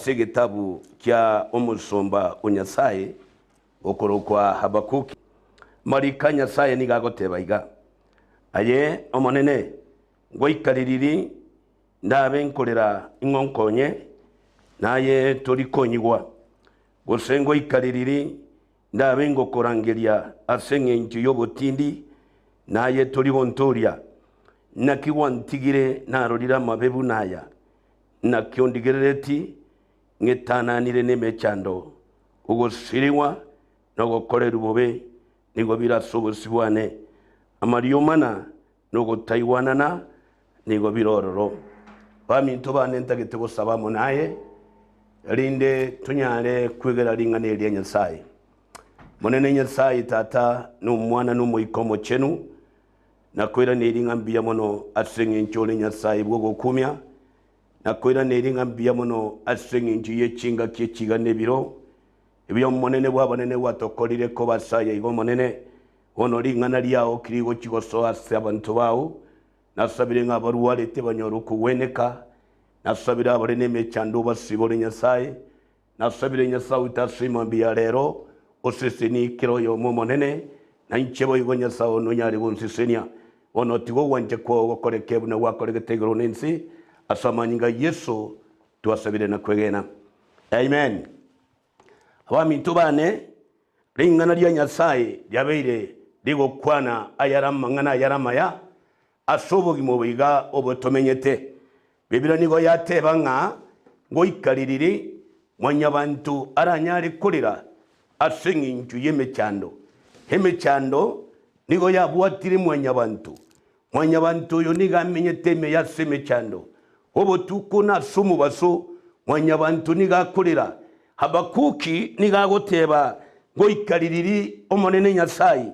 Sigitabu kya omusumba unyasaye okorokwa Habakuki marika nyasaye nigagoteba iga aye omonene ngoikaririri ndabe nkorera ingonkonye naye torikonyigwa gosengo ikaririri ndabe ngokorangeria aseng'encho yobotindi naye toribontoria nakiwantigire narorira mabebu naya nakiondigerereti ngetananire nemechando ugosiriwa nogokorera ubobe nigo birasubusibwane amariomana nogotaiwanana nigo birororo baminto banentagete gosabamo naye rinde tunyare kwegera ringane rya nyasaye monene nyasaye tata n'umwana n'umuyikomo chenu nakwera neringa mbia mono asenge nchole nyasaye bwo gokumya nakwera neringa mbia mono asenge njiye chinga kyechiga nebiro ebyo monene bw'abanene watokolire ko basaya igo monene ono ringana lyao kirigo kigoso ase abantu bawo nasabire ng'abaruwale tebanyoru kuweneka nasabire abarene mechando basibole nyasaye nasabire nyasaye utasima mbia lero oseseni kiro yo monene na nchebo igo nyasaye ono nyari gonsisenia ono tigo wanje ko gokorekebu na wakoreketegero nensi asamanyinga Yesu tuasabire na kwegena amen. Abami tubane ringana lya nyasaye yabeire ligo kwana ayarama ngana ayaramaya asobogi mubiga obotomenyete bibira nigo yateba nga ngo ikaririri mwanyabantu aranyari kulira aseng'inju yemechando hemechando nigo yabwatire mwanyabantu yo nigamenyete me yasemechando obotuko na sumu baso mwanyabantu nigakulira Habakuki nigagoteba ngo ikaririri omonene nyasaye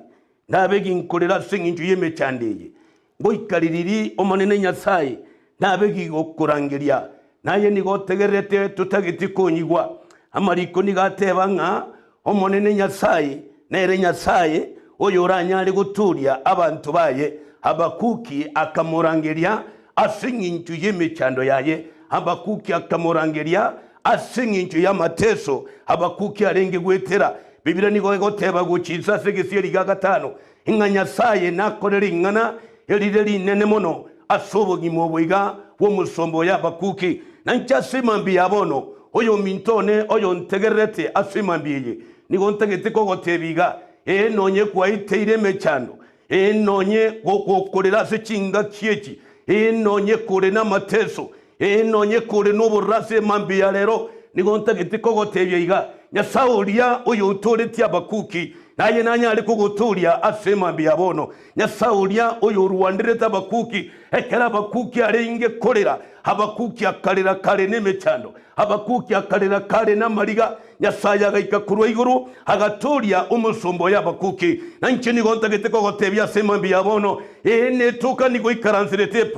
nabegi nkolera seng'inju yemechandeye ngo ikaririri omonene nyasaye nabegi gokurangeria naye nigotegerete tutagiti konyigwa amariko nigateba nga omonene nyasaye nere nyasaye oyo uranyari guturia abantu baye Habakuki akamurangeria aseng'inju yemechando yaye Habakuki akamurangeria aseng'inju y'amateso Habakuki arenge gwetera bibira nigo goteba gukiza segesieri ga gatano inga nyasaye nakorera ingana erire rinene mono asobogi mobwiga wo musombo ya Habakuki nancha simambi yabono oyo mintone oyo ntegerete asimambiye nigo ntegete ko gotebiga nonye kwaiteire mechando nonye gokorera se chinga kiechi nonye kore na mateso nonye kore n'oburase mambi ya lero nigo ntagete ko gotebyiga nyasaulia oyo utoreti Habakuki naye nanyari ko goturia asemambi yabono nyasaulia oyo ruwandireta Habakuki ekera Habakuki arenge korera Habakuki akarera kare nemechando Habakuki akarera kare namariga nyasaya gaika kurwa iguru agaturia umusombo ya Habakuki nanche nigo ntagete ko gotebya asemambi yabono netuka nigo ikaransirete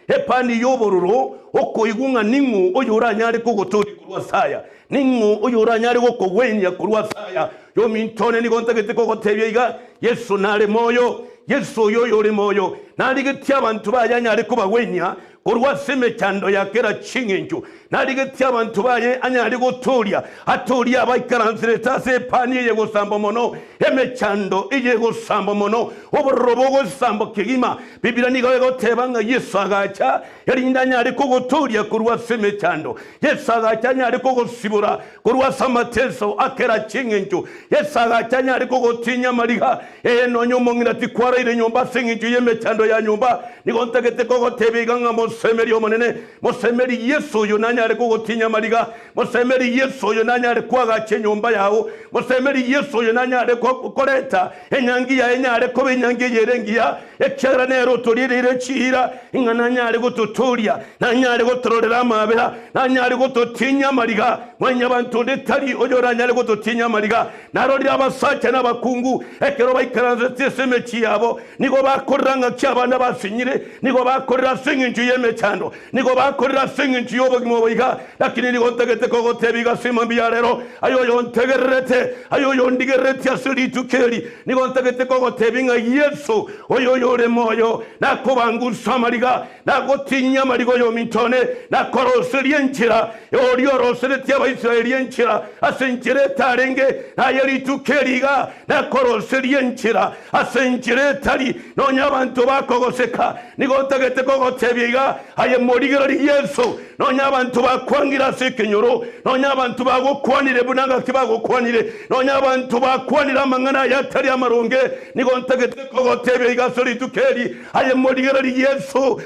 epani yoboruro oko igunga ningu oyo uranyari ko gotori kurwa saya ningu oyo uranyari ko kogwenya kurwa saya yo mintone nigo ntagete ko gotebyiga Yesu nale moyo Yesu yo yori moyo naligeti abantu bayanyari ko bagwenya kurwa semechando yakera chingenju naligeti abantu baye anyari goturia aturia abaikaranzireta se pani ye gosamba mono emechando iye gosamba mono oborobo gosamba kigima bibira nigo gotebanga Yesu agacha yarinda nyari ko goturia kurwa semechando Yesu agacha nyari ko gosibura kurwa samateso akera chingenju Yesu agacha nyari ko gotinya mariga nonyo mongira tikwara ile nyumba sengenju yemechando ya nyumba nigo ntagete ko gotebiga ngamo mosemeri omonene mosemeri Yesu yo nanyare ko gotinya mariga mosemeri Yesu yo nanyare kwaga chenyomba yawo mosemeri Yesu yo nanyare ko koreta enyangi ya enyare ko benyangi yerengiya ekera nero torire chira ingana nyare go tuturia nanyare go tororera mabera nanyare go totinya mariga mwanya bantu ndetari oyo nanyare go totinya mariga narorira abasacha n'abakungu ekero bayikaranze tesemechi yabo nigo bakoranga cyabana basinyire nigo bakorera sing'inju yemechando nigo bakorera sing'inju yobogimo boyiga lakini nigo ntagete koko tebiga sima biarero ayo yon tegerete ayo yon digerete asiri tukeli nigontegete koko tebinga Yesu oyo yore moyo na kubangu samariga na gotinya marigo yo mitone na koroseri enchira orio rosereti aba Israeli enchira asenchire tarenge na yeri tukeliga na koroseri enchira asenchire tari nonya abantu bakogoseka nigontegete koko tebiga aye morigeri Yesu nonya abantu bakwangira sekenyoro nonya abantu bagokwanire bunanga kibagokwanire nonya abantu bakwanira mangana yatari amaronge nigontegete koko tebiga sori tukeli aye morigeri Yesu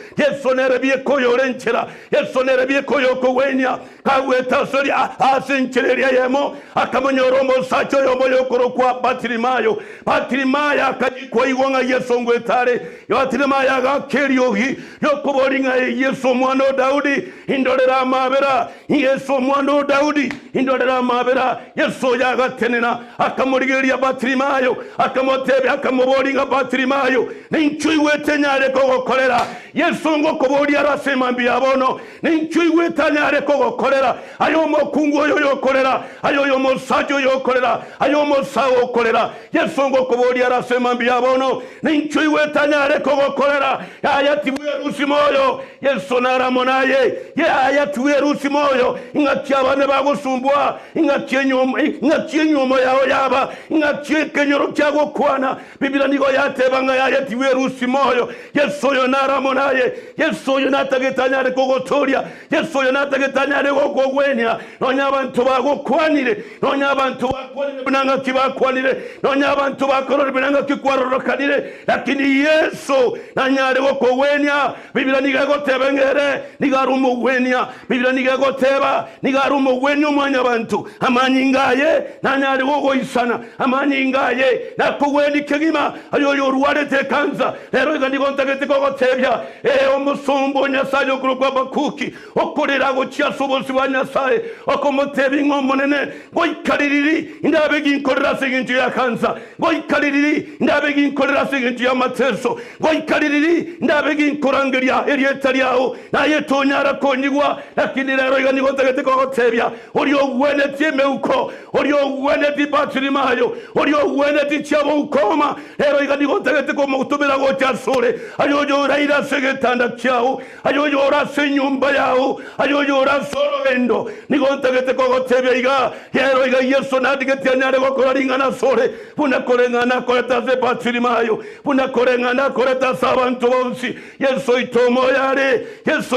nerebye koyo renchera Yesu nerebye koyo kowenya kaweta sori asenchereria yemo akamonyoromo sacho yomoyo korokwa Patrimaya akajikwa igonga Yesu ngwetare Patrimaya gakeriohi yokuboringa Yesu mwana Daudi indorera mabera Yesu mwana Daudi indorera mabera Yesu yagatenena akamurigeria Patrimayo akamotebe akamuboringa Patrimayo ninchui wetenyare kogokorera Yesu ngo kubori arasema mbiabono ninchui wetanyare kogokorera ayo mokungu yo yokorera ayo yo mosajo yokorera ayo mosawo korera Yesu ngo kubori arasema mbiabono ninchui wetanyare kogokorera ayatiwe rusimoyo Yesu naramonaye ayatiwe rusimoyo ingati abane bagusumbwa ingati nyuma yaho yaba ingati kenyoro cyago kwana Biblia nigo yatebanga ayatiwe rusimoyo Yesu yo naramonaye Yesu yo natagetanyare kogotoria Yesu yo natagetanyare kogwenya nonya abantu bagokwanire nonya abantu bakwanire bunanga kibakwanire nonya abantu bakorora bunanga kikwarorokanire lakini Yesu nanyare kogwenya Biblia nigagotebengere nigarumugwenya Biblia nigagoteba nigarumugwenya umwanya abantu amanyigaye nanyare kogoisana amanyigaye nakugweni kegima ayo yoruwarete kanza rero igandigontagete kogotebya omusumbo Nyasaye okurukwa bakuki okorera gokia sobosi wa Nyasaye okomotebi ngomonene goikaliriri indabegi inkorera segintu ya kanza goikaliriri indabegi inkorera segintu ya mateso goikaliriri indabegi inkorangeria erietariao na yetonyara konyigwa lakini rero igandigontagete kogotebya orio wene tiemeuko orio wene Patirimayo orio wene tichabo ukoma rero igandigontagete komutumira gocha sore ayo yoraira segetanda kyao ayo yora senyumba yao ayo yora sorendo nigontegete kogotebya iga yero iga Yesu nadigete anyare gokoraringana sore bunakorengana koreta ze Patirimayo bunakorengana koreta sabantu bonsi Yesu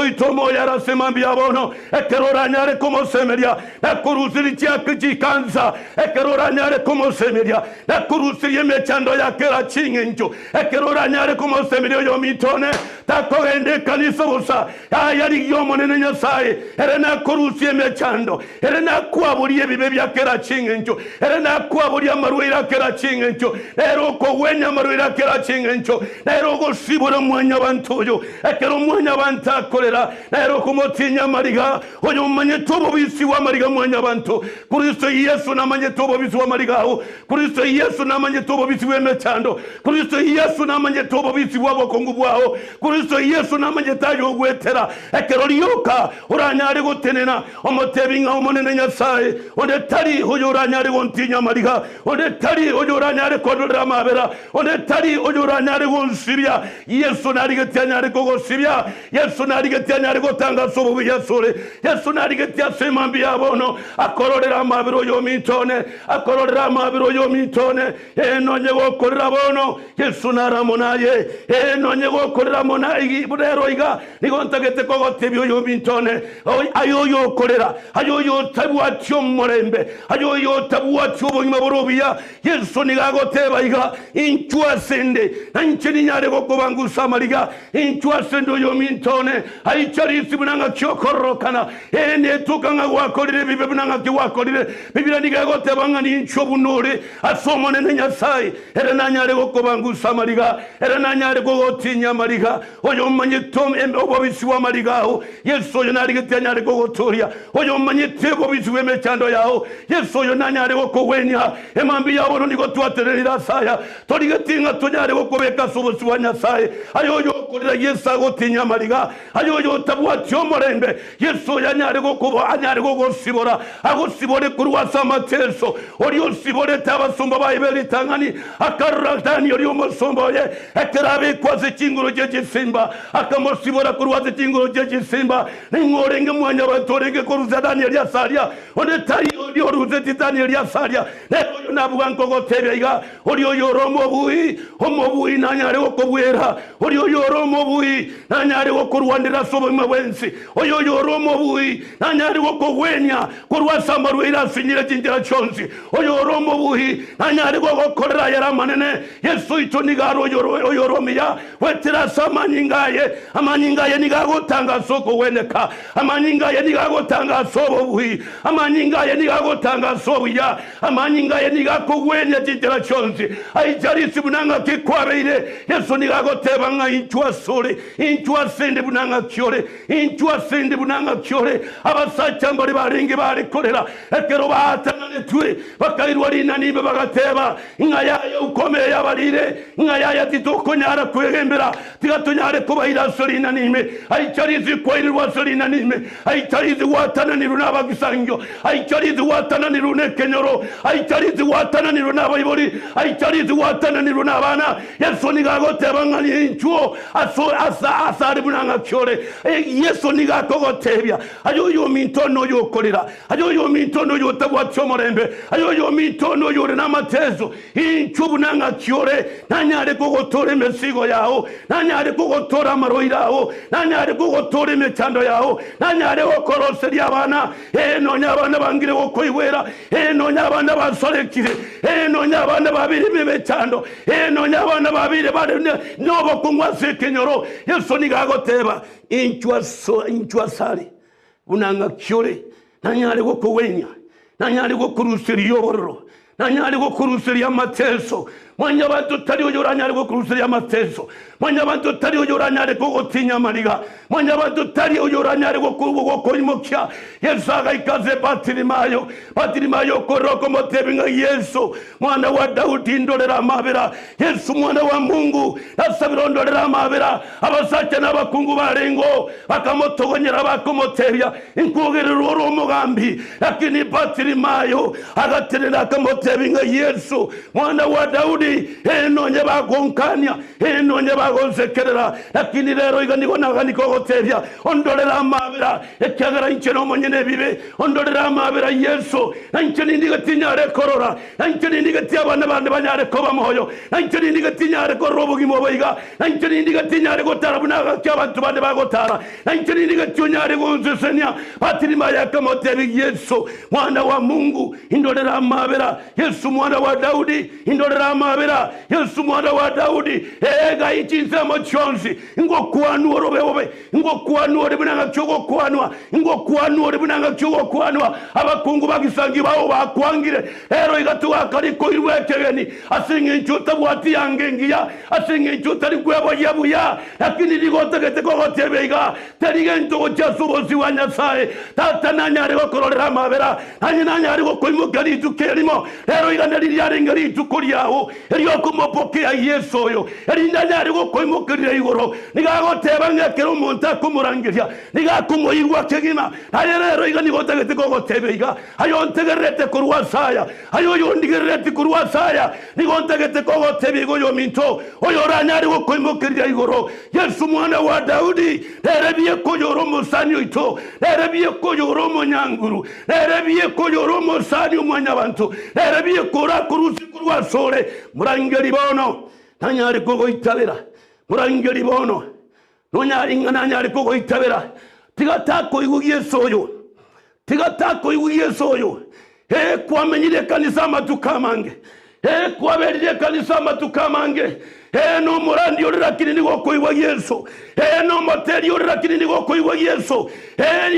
itomo yara semambi abono ekeroranyare como semeria na kuruziri chiakikanza ekeroranyare como semeria na kuruziri mechando ya kera chingenjo ekeroranyare como semeria yo mitone takogende kanisa busa ayari yo monene Nyasaye erena kurusie mechando erena kwaburiye bibe bya kera chingenjo erena kwaburiye marwira kera chingenjo ero ko wenya marwira kera chingenjo ero go sibura mwanya bantoyo ekero mwanya bantakolera ero kumotinya mariga oyo manyetobo bisi wa mariga mwanya banto Kristo Yesu na manyetobo bisi wa mariga Kristo Yesu na manyetobo bisi wa mechando Kristo Yesu na manyetobo bisi wa bokongu bwao Kristo Yesu na manyetayo gwetera ekerolioka uranyari gotenena omotebinga omonene Nyasaye onde tari hoyo uranyari gontinya mariga onde tari hoyo uranyari kodora mabera onde tari hoyo uranyari gonsibya Yesu narigetanyari kogosibya Yesu narigetanyari gotanga sobo yasore Yesu narigetya semambi abono akororera mabiro yo mitone akororera mabiro yo mitone enonye gokorera bono Yesu naramonaye enonye gokorera monayi burero iga nigontagete kogotebyo yo mitone ayoyo korera ayoyo tabwatyo morembe ayoyo tabwatyo bonyima borobiya Yesu nigagoteba iga inchwasende nanchini nyare gokobangusa mariga inchwasende yo mitone aichari sibunanga kyokorokana ene tukanga gwakorire bibe bunanga kiwakorire Biblia nigagoteba ngani inchobunore asomonene Nyasaye erena nyare gokobangusa mariga erena nyare gogotinya mariga oyo manyetom obobisi wa marigaho Yesu yo narigete nyare gogotoria oyo manyetego bizuwe mechando yao Yesu yo nanyare gokowenya emambi yabo nigo twaterera saya torigetinga tunyare gokobeka sobosi wa Nyasaye ayo yo korera Yesu agotinya mariga ayo yo tabwatyo chomorembe Yesu yanyari kukuba anyari kugosibora agosibore kurwasa mateso ori osibore tabasumba bayibeli tangani akaratani ori omosomboye ekerabe kwaze kinguro cy'Igisimba akamosibora kurwasa kinguro cy'Igisimba n'ingorenge mwanya batorenge kuruza Daniel yasaria onde tari ori oruze Daniel yasaria nebo nabuga nkogotebega ori oyoromo buyi nanyari okobwera ori oyoromo buyi nanyari okurwandira sobo wensi oyo yoromo buyi nanyari okogwenya kurwasa marwira sinyira kinjira chonsi oyo yoromo buyi nanyari okokorera yara manene Yesu itonigaro oyoromiya wetira amanyigaye nigagotanga soko weneka amanyigaye nigagotanga sobo buyi amanyigaye nigagotanga sobuya amanyigaye nigakogwenya kinjira chonsi aijarisi bunanga kikwabeire Yesu nigagoteba nga inchwa sende bunanga kyore inchwa sende bunanga kyore abasacha mbali baringi bari korera ekero batanane twe bakairwa linanibe bagateba ingayayo ukomeye abalire ingayaya titokonyara kwegembera tigatonyare kubaira solina nime aicharizi kwairirwa solina nime aicharizi watananiru n'abagisangyo aicharizi watananiru n'ekenyoro aicharizi watananiru n'abayibori aicharizi watananiru n'abana Yesu nigagoteba nga inchuo asari bunanga kyore Yesu nigakogotebya ayo mintono yokorera ayo mintono yotabwa chomorembe ayo mintono yore n'amatezo inchubu nanga kyore nanyare kogotore mesigo yaho nanyare kogotora maroiraho nanyare kogotore mechando yaho nanyare okorose lyabana no nyabana bangire okoiwera no nyabana basorekire no nyabana babiri mechando no nyabana babiri bade nobo kungwa sekenyoro Yesu nigagoteba inchwa sari bunanga kyore nanyari gokowenya nanyari gokurusiri yobororo nanyari gokurusiri amateso mwanya bantu tari uyoranyari gokurusiri amateso mwanya bantu tari uyoranyari gogotinya mariga mwanya bantu tari uyoranyari gokoimokya Yesu agaikaze Batirimayo koroko motebinga Yesu mwana wa Daudi ndolera amabera Yesu mwana wa Mungu nasabira ndolera amabera abasacha n'abakungu barengo bakamotogonyera bakomotebya inkugerero umugambi lakini Batirimayo agaterera akamotebinga Yesu mwana wa Daudi enonye bagonkanya enonye bagonsekerera lakini rero iganigona nikogotebya ondolera amabera ekyagara incheno monyene bibe ondolera amabera Yesu nancheni ndigatinyare korora nancheni ndigatiya abana bande banyare koba moyo nancheni ndigatinyare korobugi mobiga nancheni ndigatinyare gotarabuna cy'abantu bande bagotara nancheni ndigatinyare gonzesenya Batirimayo yakamotebya Yesu mwana wa Mungu indolera amabera Yesu mwana wa Daudi indolera amabera Yesu mwana wa Daudi ega ichinsemo chonsi ngokuanwa robeobe ngokuanwa ribunanga chogo kuanwa ngokuanwa ribunanga chogo kuanwa abakungu bagisangi bawo bakwangire ero igatuga kariko irwekegeni asinge inchuta bwati yangengiya asinge inchuta rigwebo yabuya lakini ligotegete kogotebega terigento gochasubozi wanyasaye tata nanyare gokororera amabera nanyare gokoimukari tukerimo ero iganari yaringari tukuriyaho eriyo kumopokea Yesu oyo erinanyare gokoimukirira igoro nigagoteba ngekero umuntu akumurangirya nigakumoyirwa kegima naye rero iganigotegete kogotebega ayo ntegerete kurwasaya ayo yondigerete kurwasaya nigontegete kogotebego yo minto oyo ranyare gokoimukirira igoro Yesu mwana wa Daudi erebiye koyoro musanyo ito erebiye koyoro monyanguru erebiye koyoro musanyo mwanyabantu erebiye kora kurusi kurwasore murangeri bono nanyari kogoitabera murangeri bono nonyari nanyari kogoitabera tigatako Yesu oyo kwamenyire kanisa amatukamange kwaberire kanisa amatukamange no murandi yorera kinini gokoiwa Yesu no moteri yorera kinini gokoiwa Yesu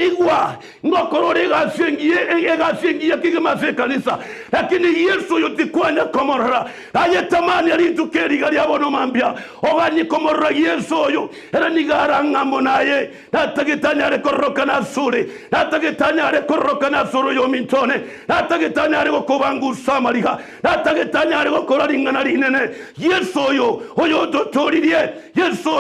igwa ngokorore gasengiye kigimase kanisa lakini Yesu yotikwanya komorora ayetamani alitukeri gali abono mambia ogani komorora Yesu yo era nigaranga monaye natagitanya rekoroka nasure natagitanya rekoroka nasuru yo mintone natagitanya rekobanga usamaliga natagitanya rekokora ringana rinene Yesu yo oyo totoririe Yesu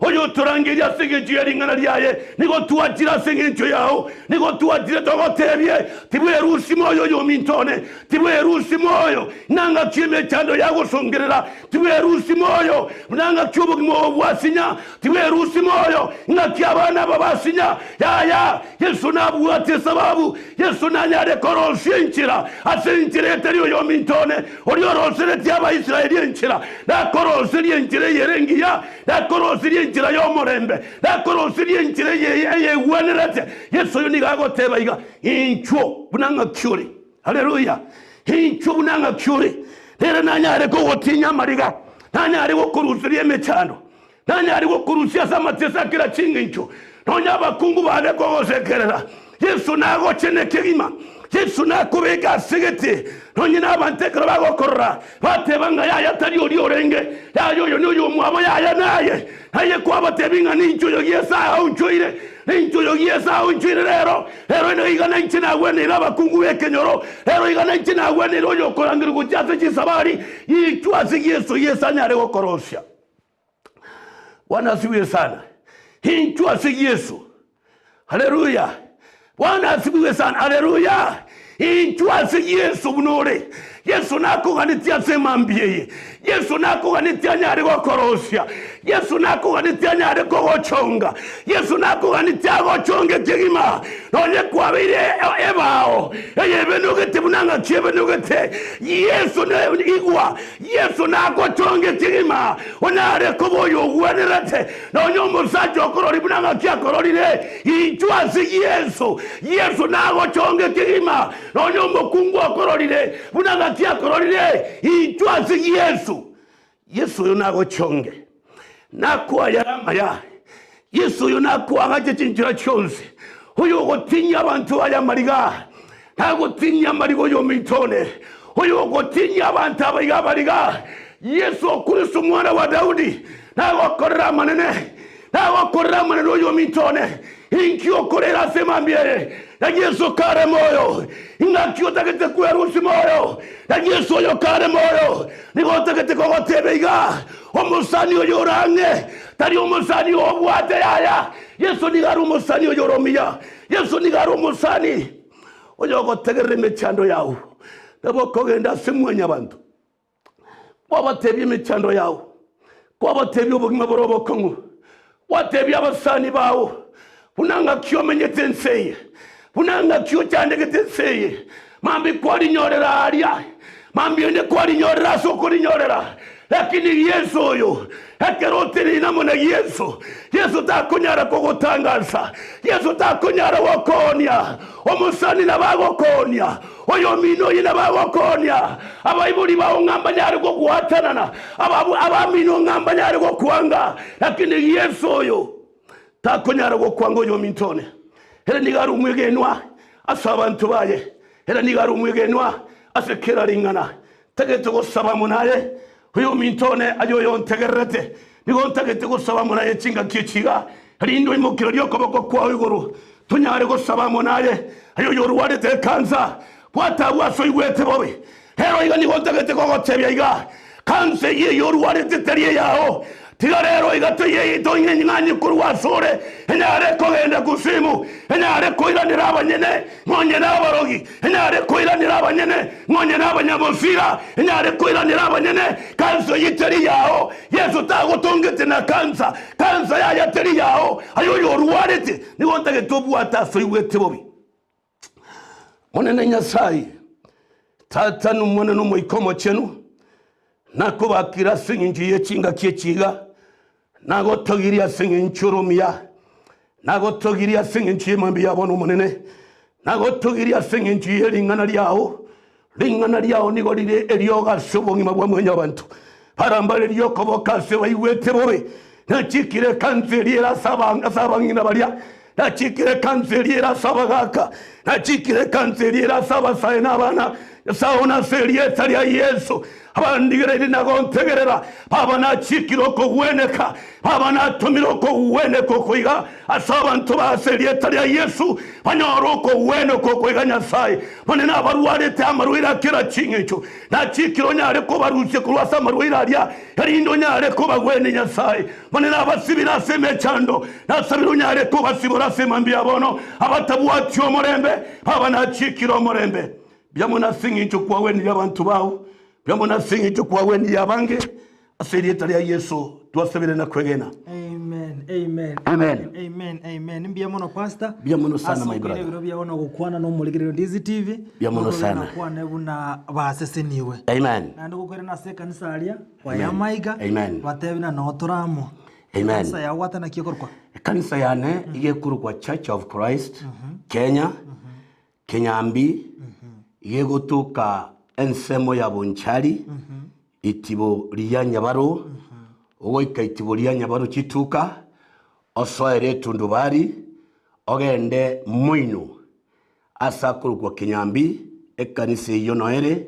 oyo turangiria singinjo ringana ryaye nigo tuatira singinjo yao nigo tuatire togotebie tibwe rusi moyo yo mintone tibwe rusi moyo nanga chime chando yago songerera tibwe rusi moyo nanga chubo mo bwasinya tibwe rusi moyo ngaki abana babasinya ya Yesu nabuate sababu Yesu nanyare koroshinchira asinchire teriyo yo mintone oriyo rosere tyaba Israeli nchira na korosiri nchire yerengiya na korosiri nchira yo morembe na korosiri nchire ye wenerete Yesu yunigago teba iga incho bunanga kyuri haleluya incho bunanga kyuri nere nanyare ko gotinya mariga nanyare ko kurusiri emechando nanyare ko kurusia samatesa kila chingincho nonya bakungu bane ko gosekerera Yesu nago chene kigima Yesu nakubega sigete nonye nabantekera bagokorra batebanga yaya tari ori orenge yayo yo mwabo yaya naye kwaba tebinga nincho yo yesa unchoire nincho yo yesa unchoire rero no igana nchina gwene abakungu bekenyoro rero igana nchina gwene yo korangiri kucyase kisabari yichwaze Yesu yesa nyare gokorosya Bwana asifiwe sana hinchwaze Yesu haleluya Bwana asifiwe sana haleluya inchwase Yesu bunore Yesu nakuganitia semambie Yesu nakuganitia nyare gokorosya Yesu nakuganitia nyare gochonga Yesu nakuganitia gochonge kigima nonye kwabire ebao yebenugete bunanga chebenugete Yesu ne igwa Yesu nagochonge kigima onare koboyo gwenerete nonye musajo korori bunanga kyakororire inchwase Yesu nagochonge kigima nonye mukungu akororire bunanga kyakororire inchwase Yesu yunago chonge nakuwa yaramaya Yesu yunakuwa ngaje chinjira chonse huyo gotinya abantu aya mariga nago tinya marigo yo mitone huyo gotinya abantu abayiga mariga Yesu Kristo mwana wa Daudi nago korra manene yo mitone inkyo korera semambie na Yesu kare moyo ingakyo takete kwerusi moyo na Yesu yo kare moyo nigotakete kogotebeiga omusani oyorange tari omusani obwate yaya Yesu nigaru omusani oyoromiya Yesu nigaru omusani oyogotegerere mechando yawo nabokogenda semwanya abantu wabatebye mechando yawo wabatebye obugima borobokongo watebye abasani bawo unanga kyo menyete nseye unanga kyo cyandegete nseye mambi kwali nyorera aria mambi ende kwali nyorera sokori nyorera lakini Yesu oyo ekerotiri namona Yesu takunyara kogotangaza Yesu takunyara wakonya omusani nabagokonya oyo mino yina bagokonya abayibuli bawo ngamba nyari go kuhatanana abamino ngamba nyari go kuanga lakini Yesu oyo takunyara go kwanga oyo mintone era nigaru mwegenwa asabantu baye era nigaru mwegenwa asekera ringana tageto gosaba munaye huyo mintone ayo yontegerete nigo ntagete gosaba munaye cinga kichiga rindo imukiro ryo koboko kwa iguru tunyare gosaba munaye ayo yoruware te kanza bwata bwaso igwete bobe hero iga nigo ntagete kogotebya iga kanse ye yoruware te teriye yao tigarero igatoye itonye nyinganyi kurwasore enyare kogenda kusimu enyare koiranira abanyene ngonye n'abarogi enyare koiranira abanyene ngonye n'abanyabosira enyare koiranira abanyene kanso yiteri yao Yesu tagotongete na kansa yaya teri yao ayo yoruwarete nigo ntage tobwata so igwete bobi monene Nyasaye tata numone no moikomo chenu nakubakira singinji yekinga kyekiga nagotogiria singinchurumiya nagotogiria singinchi mambi yabona munene nagotogiria singinchi ringana lyawo nigo lire elioga subongima bwa mwenya abantu parambale lyokoboka se bayiwete bobe nakikire kanseri era sabangina balya nakikire kanseri era sabagaka na chikire kanseri era saba sae n'abana saona serieta lya Yesu abandigere nagontegerera baba na chikiroko gweneka baba na tumiroko gweneko kuiga asaba ntuba serieta lya Yesu banyoroko gweneko kuiga Nyasaye bone na baruarete amaruira kira chingecho na chikiro nyare ko barushe kurwasa maruira lya yarindo nyare ko bagwene Nyasaye bone na basibira seme chando na sabiru nyare ko basibura sema mbia bono abatabuati omorembe baba na chikiro morembe byamona singi cyo kwa weni y'abantu bawo byamona singi cyo kwa weni y'abange aserieta lya Yesu twasabire na kwegena. Amen, amen, amen, amen, amen. Mbiamono pastor, byamono sana my brother. Biro byabona gukwana no muligiriro Ndizi TV. Byamono sana. Nakwana buna baseseniwe. Amen. Nandi gukwera na kanisa alia kwa yamaiga. Amen. Batebina no turamo. Amen. Kanisa ya wata na kiyokorwa. Kanisa yane igekurwa Church of Christ Kenya. Kenyambi yegotuka ensemo ya Bonchari itibo liya Nyabaro ogoika itibo liya Nyabaro chituka osoere tundubari ogende muino asakuru kwa Kenyambi ekanise yonoere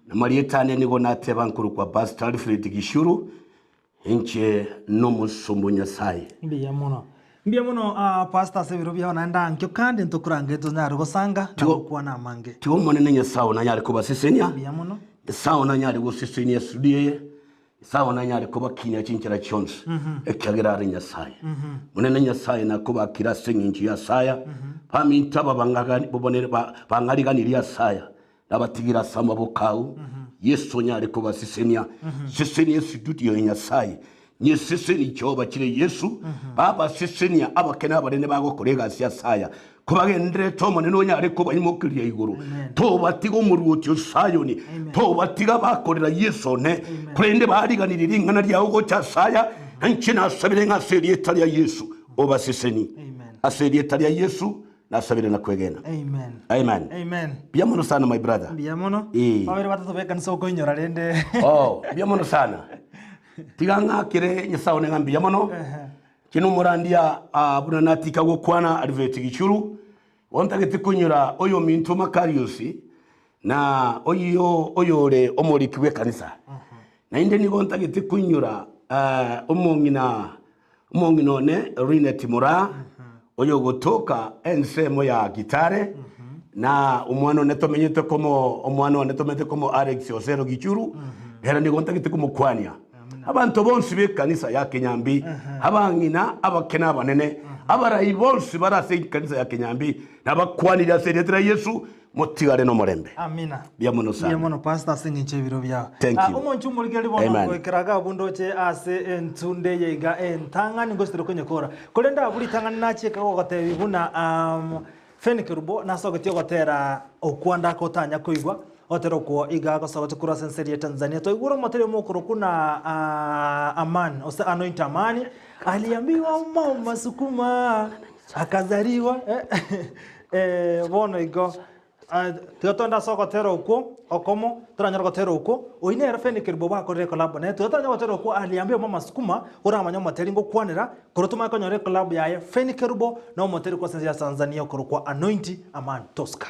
na marietane nigo nateba nkuru kwa Pastor Alfred Gichuru inche no musumbu Nyasaye. Mbiamono pastor sebiro byona ndankyo kandi ntukurangeto nyari gusanga nakwa namange tiwo monene Nyasaye na nyari kubasesenya mbiamono Nyasaye na nyari gusesenya studiye Nyasaye na nyari kubakinya chinchira chonse ekyagira ari Nyasaye monene Nyasaye na kubakira senginji ya saya paminta babangagani bobonere bangariganira ya saya nabatigira sama bokau Yesu nyari kubasesenya sesenya studiyo Nyasaye nye seseni choba chire Yesu baba seseni abakena barene bago korega siasaya kubagendere tomo neno nyare ko banyimokiriye iguru to batigo muruti sayoni to batiga bakorera Yesu ne kurende bariganirira ingana ryawo go cyasaya nkina sabire nka serieta ya Yesu oba seseni aserieta ya Yesu na sabire na kwegena. Amen. Amen. Biamono sana my brother. Biamono. Babere batatu bekanisa okonyora rende. Biamono sana. Tiganga kire Nyasaye ne ngambi yamono kino murandia abuna natika gukwana Alfred Gichuru wontagete kunyura oyo mintu makariosi na oyore omurikiwe kanisa na inde ni wontagete kunyura umongino ne Rinet Mura oyo gotoka ensemo ya gitare na umwana netomenyete komo Alex Osero Gichuru era ni wontagete kumukwania abantu bonsi be kanisa ya Kenyambi abangina abakena banene abarayi bonsi barase kanisa ya Kenyambi nabakwanira serietera Yesu motigare no morembe. Amina. Biamono sana. Biamono pastor singiche biro bya. Umuntu umurigeri bono kwekeraga bundoche ase entunde yega entanga ningostero konyekora. Kolenda buri tangana nacheka ko gotebi buna fenikerubo nasogotyo gotera okwanda kotanya koigwa otero ko igaga sabato kura senseri ya Tanzania to iguro motere mokoro kuna Amani osa anoint Amani aliambiwa mama sukuma akazaliwa bono igo tutonda sokotero uko okomo turanyara gotero uko oinera fenikerubo bakorere collab ne tutanya gotero uko aliambiwa mama sukuma uramanya motere ngo kwanira korotuma konyore collab yaye fenikerubo no motere ko senseri ya Tanzania korokwa anoint Amani Tosca.